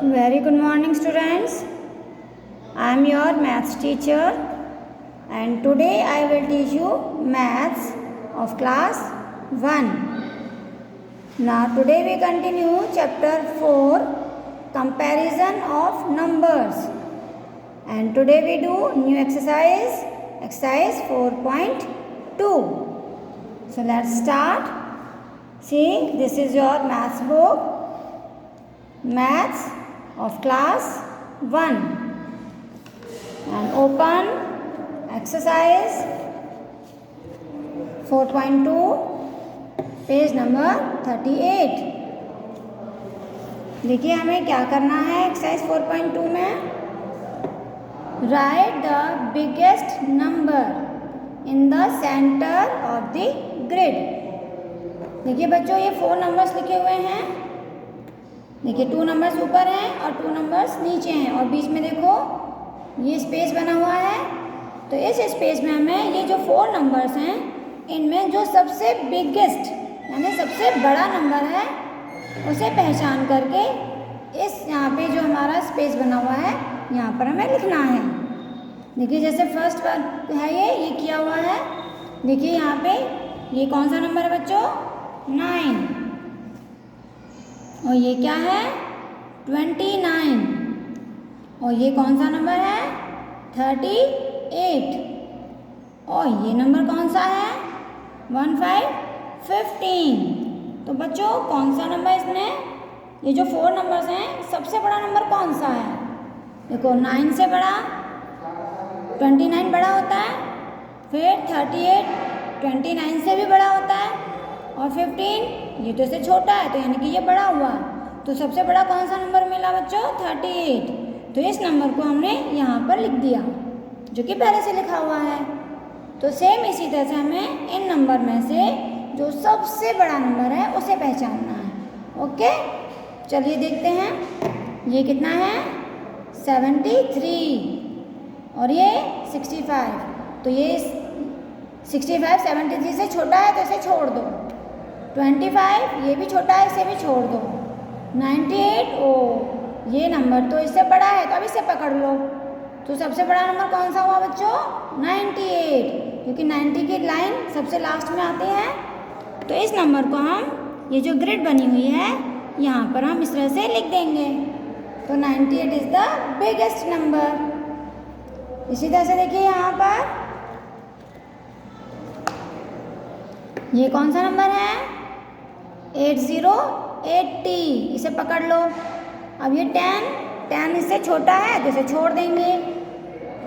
Very good morning, students. I am your maths teacher, and today I will teach you maths of class 1. Now today we continue chapter 4, comparison of numbers, and today we do new exercise 4.2. So let's start. See, this is your maths book, maths of class 1, and open exercise 4.2, page number 38. देखिए हमें क्या करना है exercise 4.2 में. Right the biggest number in the centre of the grid. देखिए बच्चों, ये 4 numbers लिखे हुए हैं. देखिए 2 नंबर्स ऊपर हैं और 2 नंबर्स नीचे हैं, और बीच में देखो ये स्पेस बना हुआ है. तो इस स्पेस में हमें ये जो 4 नंबर्स हैं इनमें जो सबसे बिगेस्ट यानी सबसे बड़ा नंबर है उसे पहचान करके इस यहाँ पे जो हमारा स्पेस बना हुआ है यहाँ पर हमें लिखना है. देखिए जैसे फर्स्ट पर है ये किया हुआ है. देखिए यहाँ पे ये कौन सा नंबर है बच्चों? 9. और ये क्या है? 29. और ये कौन सा नंबर है? 38. और ये नंबर कौन सा है? 15. तो बच्चों कौन सा नंबर इसमें, ये जो 4 नंबर्स हैं सबसे बड़ा नंबर कौन सा है? देखो 9 से बड़ा 29 बड़ा होता है, फिर 38 29 से भी बड़ा होता है, और 15 ये तो इससे छोटा है, तो यानी कि ये बड़ा हुआ. तो सबसे बड़ा कौन सा नंबर मिला बच्चों? 38. तो इस नंबर को हमने यहाँ पर लिख दिया जो कि पहले से लिखा हुआ है. तो सेम इसी तरह से हमें इन नंबर में से जो सबसे बड़ा नंबर है उसे पहचानना है. ओके, चलिए देखते हैं. ये कितना है? 73. और ये 65. तो ये 65 73 से छोटा है तो इसे छोड़ दो. 25 ये भी छोटा है, इसे भी छोड़ दो. 98 ओ ये नंबर तो इससे बड़ा है, तो अब इसे पकड़ लो. तो सबसे बड़ा नंबर कौन सा हुआ बच्चों? 98, क्योंकि 90 की लाइन सबसे लास्ट में आती है. तो इस नंबर को हम ये जो ग्रिड बनी हुई है यहाँ पर हम इस तरह से लिख देंगे. तो 98 इज द बिगेस्ट नंबर. इसी तरह से देखिए यहाँ पर ये कौन सा नंबर है? 80. इसे पकड़ लो. अब ये 10 इससे छोटा है तो इसे छोड़ देंगे.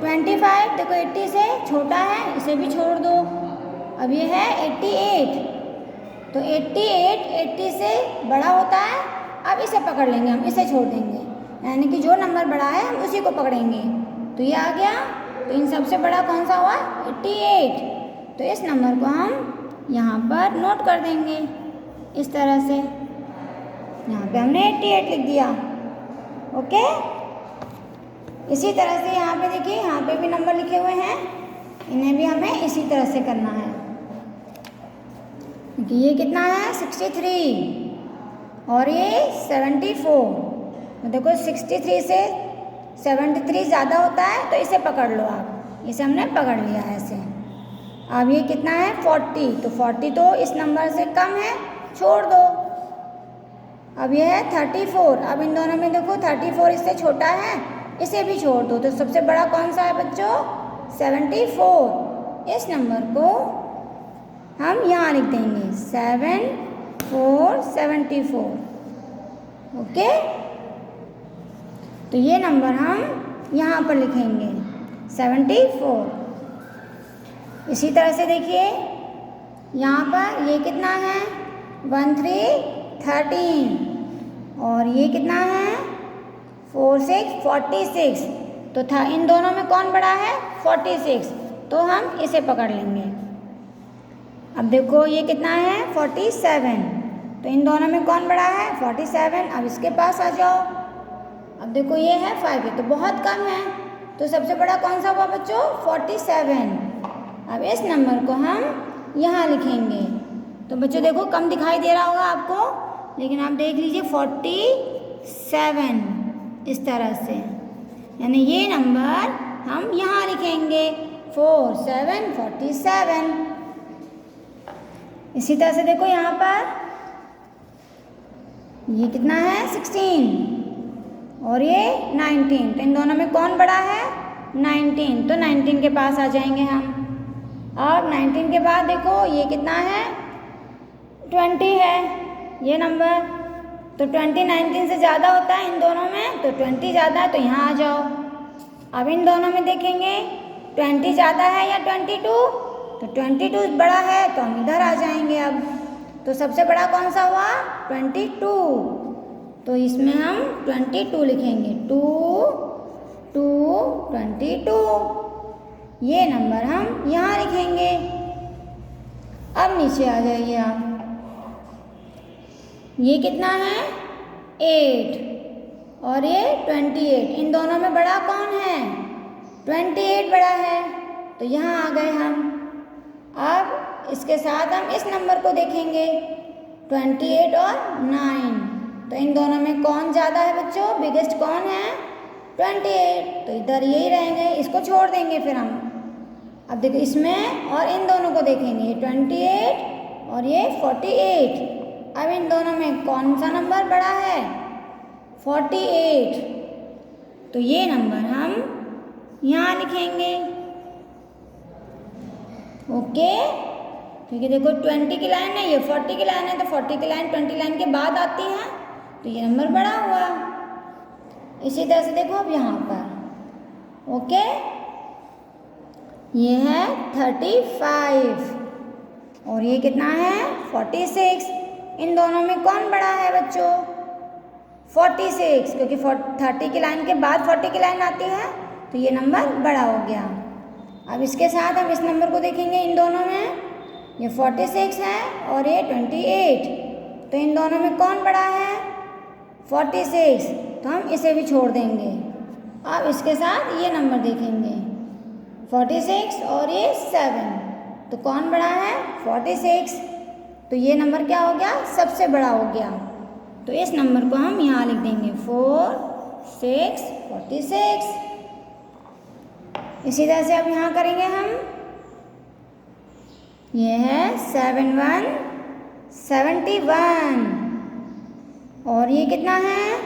25 देखो 80 से छोटा है, इसे भी छोड़ दो. अब ये है 88. तो 88 80 से बड़ा होता है. अब इसे पकड़ लेंगे, हम इसे छोड़ देंगे, यानी कि जो नंबर बड़ा है हम उसी को पकड़ेंगे. तो ये आ गया. तो इन सबसे बड़ा कौन सा हुआ? 88. तो इस नंबर को हम यहाँ पर नोट कर देंगे इस तरह से. यहाँ पे हमने 88 लिख दिया. ओके, इसी तरह से यहाँ पे देखिए यहाँ पे भी नंबर लिखे हुए हैं, इन्हें भी हमें इसी तरह से करना है. ये कितना है? 63. और ये 74. तो देखो 63 से 73 ज़्यादा होता है, तो इसे पकड़ लो आप. इसे हमने पकड़ लिया है ऐसे. अब ये कितना है? 40. तो 40 तो इस नंबर से कम है, छोड़ दो. अब ये है 34. अब इन दोनों में देखो 34 इससे छोटा है, इसे भी छोड़ दो. तो सबसे बड़ा कौन सा है बच्चों? 74. इस नंबर को हम यहाँ लिख देंगे 74. ओके, तो ये नंबर हम यहाँ पर लिखेंगे 74. इसी तरह से देखिए यहाँ पर ये कितना है? 13. और ये कितना है? 46. तो था इन दोनों में कौन बड़ा है? 46. तो हम इसे पकड़ लेंगे. अब देखो ये कितना है? 47. तो इन दोनों में कौन बड़ा है? 47. अब इसके पास आ जाओ. अब देखो ये है 5, तो बहुत कम है. तो सबसे बड़ा कौन सा हुआ बच्चों? 47. अब इस नंबर को हम यहाँ लिखेंगे. तो बच्चों देखो कम दिखाई दे रहा होगा आपको, लेकिन आप देख लीजिए 47. इस तरह से, यानी ये नंबर हम यहाँ लिखेंगे 4 7 47। इसी तरह से देखो यहाँ पर ये कितना है 16 और ये 19, तो इन दोनों में कौन बड़ा है 19, तो 19 के पास आ जाएंगे हम। अब 19 के बाद देखो ये कितना है 20 है ये नंबर, तो 20 19 से ज़्यादा होता है इन दोनों में, तो 20 ज़्यादा है तो यहाँ आ जाओ। अब इन दोनों में देखेंगे 20 ज़्यादा है या 22, तो 22 बड़ा है तो हम इधर आ जाएंगे। अब तो सबसे बड़ा कौन सा हुआ 22, तो इसमें हम 22 लिखेंगे 2 2 22, ये नंबर हम यहाँ लिखेंगे। अब नीचे आ जाइए आप, ये कितना है 8 और ये 28, इन दोनों में बड़ा कौन है 28 बड़ा है, तो यहाँ आ गए हम। अब इसके साथ हम इस नंबर को देखेंगे 28 और 9, तो इन दोनों में कौन ज़्यादा है बच्चों, बिगेस्ट कौन है 28, तो इधर यही रहेंगे, इसको छोड़ देंगे फिर हम। अब देखो इसमें और इन दोनों को देखेंगे, ये 28 और ये 48। अब इन दोनों में कौन सा नंबर बड़ा है 48, तो ये नंबर हम यहाँ लिखेंगे। ओके, क्योंकि देखो 20 की लाइन है, ये 40 की लाइन है, तो 40 की लाइन 20 लाइन के बाद आती है, तो ये नंबर बड़ा हुआ। इसी तरह से देखो अब यहाँ पर, ओके, ये है 35 और ये कितना है 46। इन दोनों में कौन बड़ा है बच्चों 46, क्योंकि 30 की लाइन के बाद 40 की लाइन आती है, तो ये नंबर बड़ा हो गया। अब इसके साथ हम इस नंबर को देखेंगे, इन दोनों में ये 46 है और ये 28, तो इन दोनों में कौन बड़ा है 46, तो हम इसे भी छोड़ देंगे। अब इसके साथ ये नंबर देखेंगे 46 और ये 7, तो कौन बड़ा है 46, तो ये नंबर क्या हो गया सबसे बड़ा हो गया, तो इस नंबर को हम यहाँ लिख देंगे 4 6 46। इसी तरह से अब यहाँ करेंगे हम, ये है 7 1 71 और ये कितना है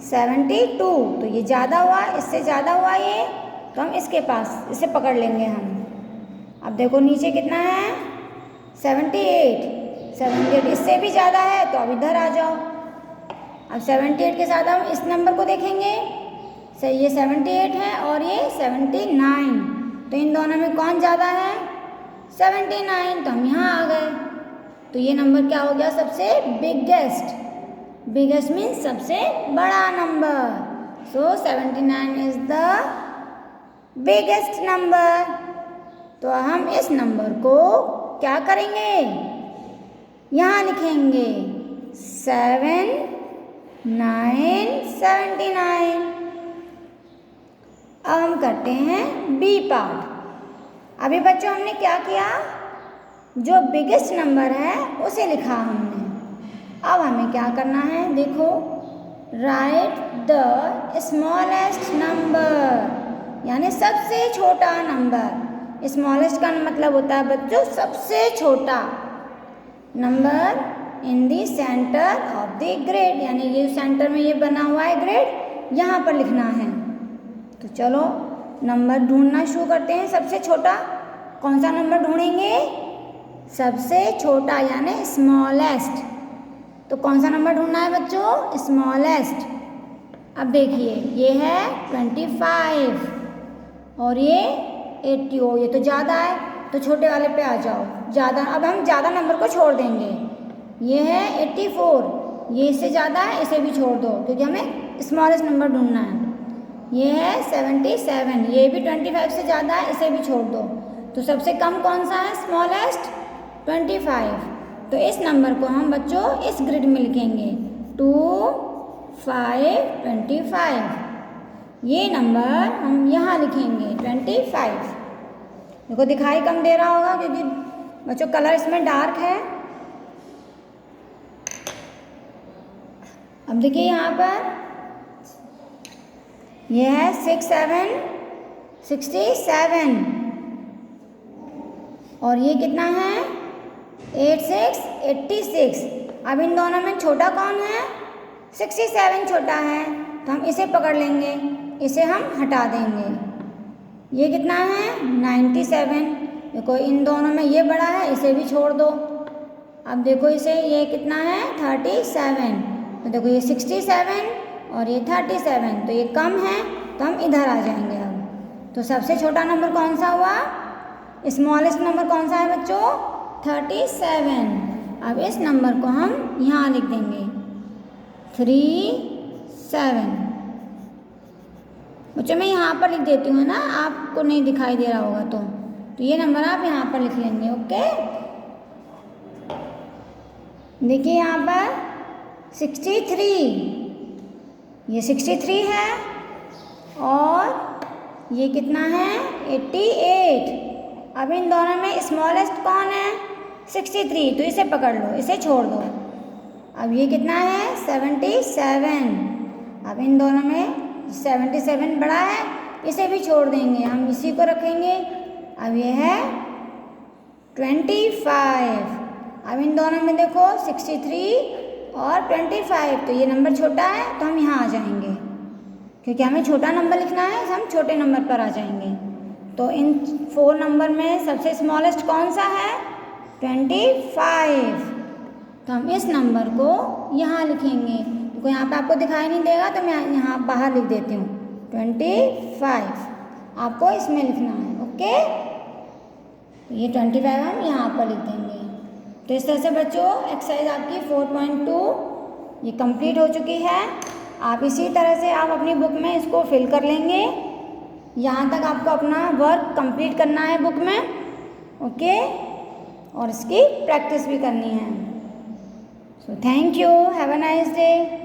72, तो ये ज़्यादा हुआ, इससे ज़्यादा हुआ ये, तो हम इसके पास इसे पकड़ लेंगे हम। अब देखो नीचे कितना है 78 इससे भी ज़्यादा है, तो अब इधर आ जाओ। अब 78 के साथ हम इस नंबर को देखेंगे, सही ये 78 है और ये 79, तो इन दोनों में कौन ज़्यादा है 79, तो हम यहाँ आ गए। तो ये नंबर क्या हो गया सबसे बिगेस्ट, बिगेस्ट मीन्स सबसे बड़ा number, so 79 is the biggest number. तो हम इस नंबर को क्या करेंगे यहाँ लिखेंगे 7 9 79। अब हम करते हैं बी पार्ट। अभी बच्चों हमने क्या किया, जो बिगेस्ट नंबर है उसे लिखा हमने। अब हमें क्या करना है देखो, राइट द स्मॉलेस्ट नंबर, यानी सबसे छोटा नंबर। स्मॉलेस्ट का मतलब होता है बच्चों सबसे छोटा number in the centre of the grid, यानी ये सेंटर में ये बना हुआ है ग्रिड, यहाँ पर लिखना है। तो चलो नंबर ढूंढना शुरू करते हैं। सबसे छोटा कौन सा नंबर ढूंढेंगे, सबसे छोटा यानी स्मॉलेस्ट। तो कौन सा नंबर ढूंढना है बच्चों, स्मॉलेस्ट। अब देखिए ये है 25 और ये 80, हो ये तो ज़्यादा है, तो छोटे वाले पे आ जाओ ज़्यादा। अब हम ज़्यादा नंबर को छोड़ देंगे, ये है 84, ये इससे ज़्यादा है, इसे भी छोड़ दो क्योंकि हमें स्मॉलेस्ट नंबर ढूंढना है। ये है 77, ये भी 25 से ज़्यादा है, इसे भी छोड़ दो। तो सबसे कम कौन सा है स्मॉलेस्ट 25। तो इस नंबर को हम बच्चों इस ग्रिड में लिखेंगे 2 5 25। ये नंबर हम यहाँ लिखेंगे 25। देखो दिखाई कम दे रहा होगा क्योंकि बच्चों कलर इसमें डार्क है। अब देखिए यहाँ पर ये है 6 7 67 और ये कितना है 8 6 86। अब इन दोनों में छोटा कौन है 67 छोटा है, तो हम इसे पकड़ लेंगे, इसे हम हटा देंगे। ये कितना है 97। देखो इन दोनों में ये बड़ा है, इसे भी छोड़ दो। अब देखो इसे ये कितना है 37, तो देखो ये 67 और ये 37, तो ये कम है, तो हम इधर आ जाएंगे। अब तो सबसे छोटा नंबर कौन सा हुआ, स्मॉलेस्ट नंबर कौन सा है बच्चों 37। अब इस नंबर को हम यहाँ लिख देंगे 37। बच्चों मैं यहाँ पर लिख देती हूँ ना, आपको नहीं दिखाई दे रहा होगा तो ये नंबर आप यहाँ पर लिख लेंगे। ओके, देखिए यहाँ पर 63, ये 63 है और ये कितना है 88। अब इन दोनों में स्मॉलेस्ट कौन है 63, तो इसे पकड़ लो, इसे छोड़ दो। अब ये कितना है 77। अब इन दोनों में 77 बड़ा है, इसे भी छोड़ देंगे, हम इसी को रखेंगे। अब ये है 25। अब इन दोनों में देखो 63 और 25, तो ये नंबर छोटा है, तो हम यहाँ आ जाएंगे, क्योंकि हमें छोटा नंबर लिखना है, हम छोटे नंबर पर आ जाएंगे। तो इन 4 नंबर में सबसे स्मॉलेस्ट कौन सा है 25, तो हम इस नंबर को यहाँ लिखेंगे। तो यहाँ पे आपको दिखाई नहीं देगा, तो मैं यहाँ बाहर लिख देती हूँ 25, आपको इसमें लिखना है। ओके, ये 25 हम यहाँ पर लिख देंगे। तो इस तरह से बच्चों एक्सरसाइज आपकी 4.2 ये कंप्लीट हो चुकी है। आप इसी तरह से आप अपनी बुक में इसको फिल कर लेंगे, यहाँ तक आपको अपना वर्क कंप्लीट करना है बुक में। ओके, और इसकी प्रैक्टिस भी करनी है। So thank you, have a nice day.